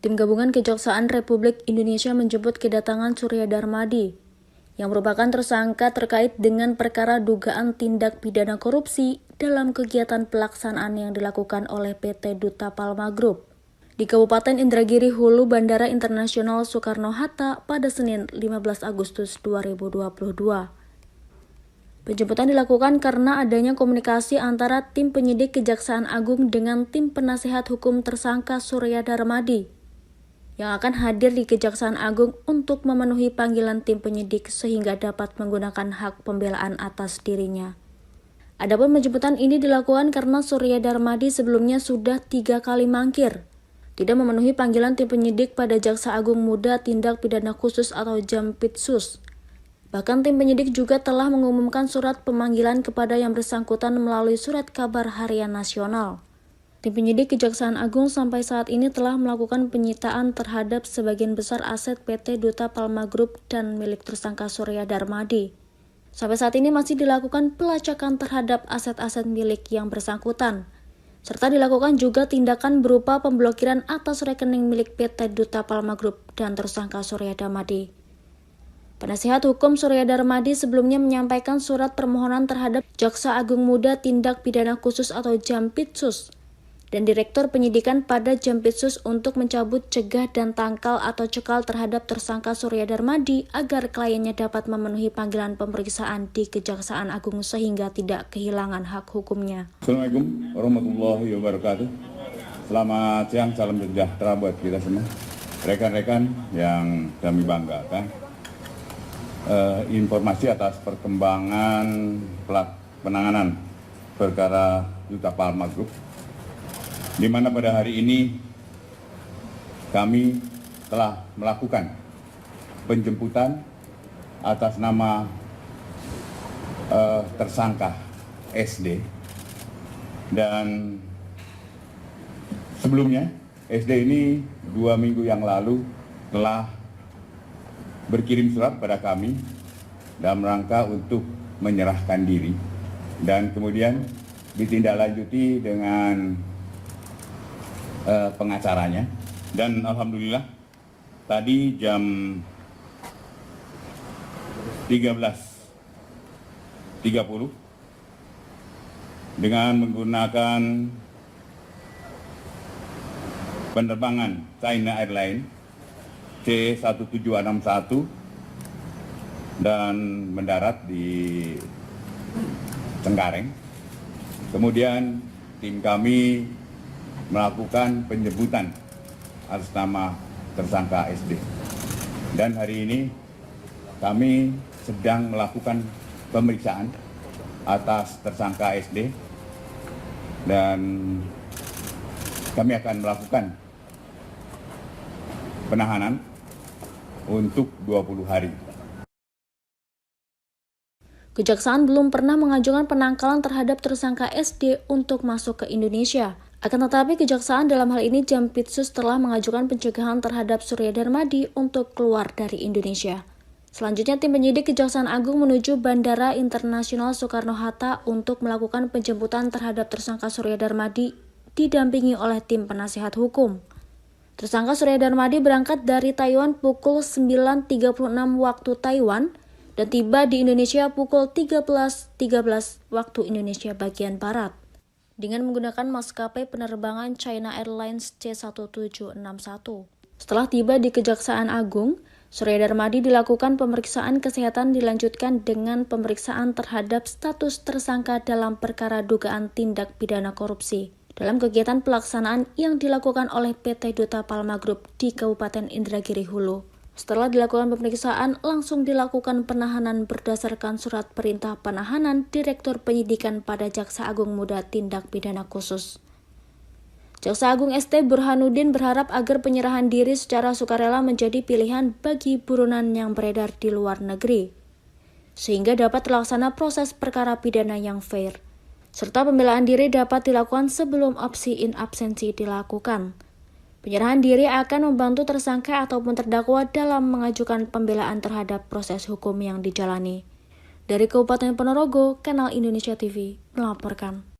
Tim Gabungan Kejaksaan Republik Indonesia menjemput kedatangan Surya Darmadi, yang merupakan tersangka terkait dengan perkara dugaan tindak pidana korupsi dalam kegiatan pelaksanaan yang dilakukan oleh PT Duta Palma Group di Kabupaten Indragiri Hulu Bandara Internasional Soekarno-Hatta pada Senin 15 Agustus 2022. Penjemputan dilakukan karena adanya komunikasi antara tim penyidik Kejaksaan Agung dengan tim penasihat hukum tersangka Surya Darmadi yang akan hadir di Kejaksaan Agung untuk memenuhi panggilan tim penyidik sehingga dapat menggunakan hak pembelaan atas dirinya. Adapun penjemputan ini dilakukan karena Surya Darmadi sebelumnya sudah 3 kali mangkir, tidak memenuhi panggilan tim penyidik pada Jaksa Agung Muda Tindak Pidana Khusus atau Jampitsus. Bahkan tim penyidik juga telah mengumumkan surat pemanggilan kepada yang bersangkutan melalui surat kabar harian nasional. Tim penyidik Kejaksaan Agung sampai saat ini telah melakukan penyitaan terhadap sebagian besar aset PT Duta Palma Group dan milik tersangka Surya Darmadi. Sampai saat ini masih dilakukan pelacakan terhadap aset-aset milik yang bersangkutan, serta dilakukan juga tindakan berupa pemblokiran atas rekening milik PT Duta Palma Group dan tersangka Surya Darmadi. Penasihat hukum Surya Darmadi sebelumnya menyampaikan surat permohonan terhadap Jaksa Agung Muda Tindak Pidana Khusus atau Jampitsus dan Direktur Penyidikan pada Jampitsus untuk mencabut cegah dan tangkal atau cekal terhadap tersangka Surya Darmadi agar kliennya dapat memenuhi panggilan pemeriksaan di Kejaksaan Agung sehingga tidak kehilangan hak hukumnya. Assalamualaikum warahmatullahi wabarakatuh. Selamat siang, salam sejahtera buat kita semua. Rekan-rekan yang kami banggakan, informasi atas perkembangan penanganan perkara Duta Palma Group, di mana pada hari ini kami telah melakukan penjemputan atas nama tersangka SD, dan sebelumnya SD ini 2 minggu yang lalu telah berkirim surat pada kami dalam rangka untuk menyerahkan diri, dan kemudian ditindaklanjuti dengan pengacaranya, dan alhamdulillah tadi jam 13.30 dengan menggunakan penerbangan China Airlines C1761 dan mendarat di Cengkareng. Kemudian tim kami melakukan penjemputan atas nama tersangka SD. Dan hari ini kami sedang melakukan pemeriksaan atas tersangka SD, dan kami akan melakukan penahanan untuk 20 hari. Kejaksaan belum pernah mengajukan penangkalan terhadap tersangka SD untuk masuk ke Indonesia. Akan tetapi Kejaksaan dalam hal ini Jampitsus telah mengajukan pencegahan terhadap Surya Darmadi untuk keluar dari Indonesia. Selanjutnya tim penyidik Kejaksaan Agung menuju Bandara Internasional Soekarno-Hatta untuk melakukan penjemputan terhadap tersangka Surya Darmadi didampingi oleh tim penasihat hukum. Tersangka Surya Darmadi berangkat dari Taiwan pukul 9.36 waktu Taiwan dan tiba di Indonesia pukul 13.13 waktu Indonesia bagian Barat dengan menggunakan maskapai penerbangan China Airlines C1761. Setelah tiba di Kejaksaan Agung, Surya Darmadi dilakukan pemeriksaan kesehatan dilanjutkan dengan pemeriksaan terhadap status tersangka dalam perkara dugaan tindak pidana korupsi dalam kegiatan pelaksanaan yang dilakukan oleh PT Duta Palma Group di Kabupaten Indragiri Hulu. Setelah dilakukan pemeriksaan, langsung dilakukan penahanan berdasarkan surat perintah penahanan Direktur Penyidikan pada Jaksa Agung Muda Tindak Pidana Khusus. Jaksa Agung ST Burhanuddin berharap agar penyerahan diri secara sukarela menjadi pilihan bagi buronan yang beredar di luar negeri, sehingga dapat terlaksana proses perkara pidana yang fair, serta pembelaan diri dapat dilakukan sebelum opsi in absensi dilakukan. Penyerahan diri akan membantu tersangka ataupun terdakwa dalam mengajukan pembelaan terhadap proses hukum yang dijalani. Dari Kabupaten Ponorogo, Kanal Indonesia TV melaporkan.